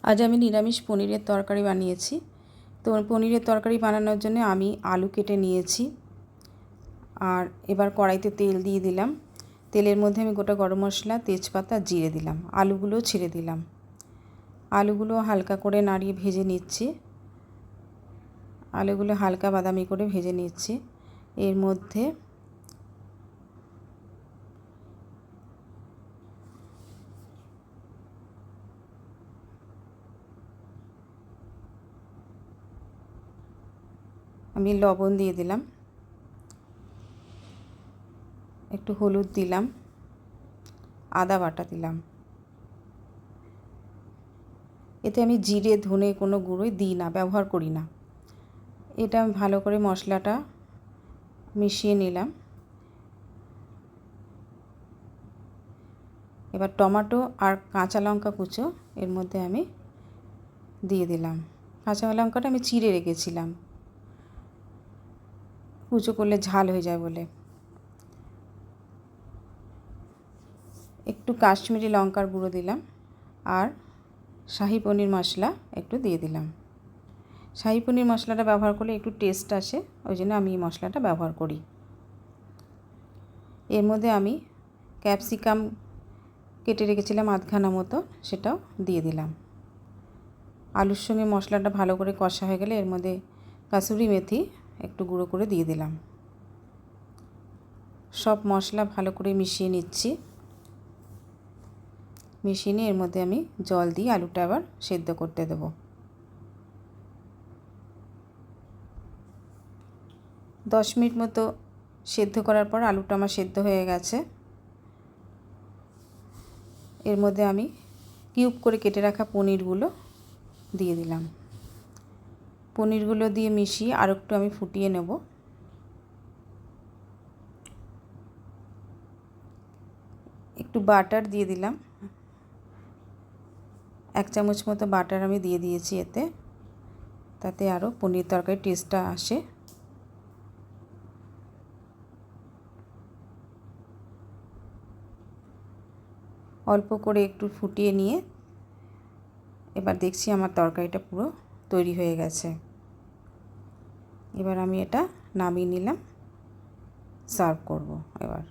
আজ আমি নিরামিষ পনিরের তরকারি বানিয়েছি। তো পনিরের তরকারি বানানোর জন্য আমি আলু কেটে নিয়েছি। আর এবার কড়াইতে তেল দিয়ে দিলাম। তেলের মধ্যে আমি গোটা গরম মশলা, তেজপাতা, জিরে দিলাম। আলুগুলো ছেড়ে দিলাম। আলুগুলো হালকা করে নাড়িয়ে ভেজে নিচ্ছি। আলুগুলো হালকা বাদামি করে ভেজে নিচ্ছি। এর মধ্যে আমি লবণ দিয়ে দিলাম, একটু হলুদ দিলাম, আদা বাটা দিলাম। এতে আমি জিরে ধনে কোনো গুঁড়োই দিই না, ব্যবহার করি না। এটা আমি ভালো করে মশলাটা মিশিয়ে নিলাম। এবার টমেটো আর কাঁচা লঙ্কা কুচো এর মধ্যে আমি দিয়ে দিলাম। কাঁচা লঙ্কাটা আমি চিড়ে রেখেছিলাম, কুচো করলে ঝাল হয়ে যায় বলে। একটু কাশ্মীরি লঙ্কার গুঁড়ো দিলাম আর শাহি পনির মশলা একটু দিয়ে দিলাম। শাহি পনির মশলাটা ব্যবহার করলে একটু টেস্ট আসে, ওই জন্য আমি এই মশলাটা ব্যবহার করি। এর মধ্যে আমি ক্যাপসিকাম কেটে রেখেছিলাম আধখানা মতো, সেটাও দিয়ে দিলাম। আলুর সঙ্গে মশলাটা ভালো করে কষা হয়ে গেলে এর মধ্যে কাসুরি মেথি একটু গুঁড়ো করে দিয়ে দিলাম। সব মশলা ভালো করে মিশিয়ে নিচ্ছি। মিশিয়ে নিয়ে এর মধ্যে আমি জল দিয়ে আলুটা আবার সেদ্ধ করতে দেব। 10 মিনিট মতো সেদ্ধ করার পর আলুটা আমার সেদ্ধ হয়ে গেছে। এর মধ্যে আমি কিউব করে কেটে রাখা পনিরগুলো দিয়ে দিলাম। পনিরগুলো দিয়ে মিশিয়ে আর একটু আমি ফুটিয়ে নেব। একটু বাটার দিয়ে দিলাম, 1 চামচ মতো বাটার আমি দিয়ে দিয়েছি এতে, তাতে আরও পনির তরকারির টেস্টটা আসে। অল্প করে একটু ফুটিয়ে নিয়ে এবার দেখছি আমার তরকারিটা পুরো তৈরি হয়ে গেছে। এবার আমি এটা নামিয়ে নিলাম, সার্ভ করব এবার।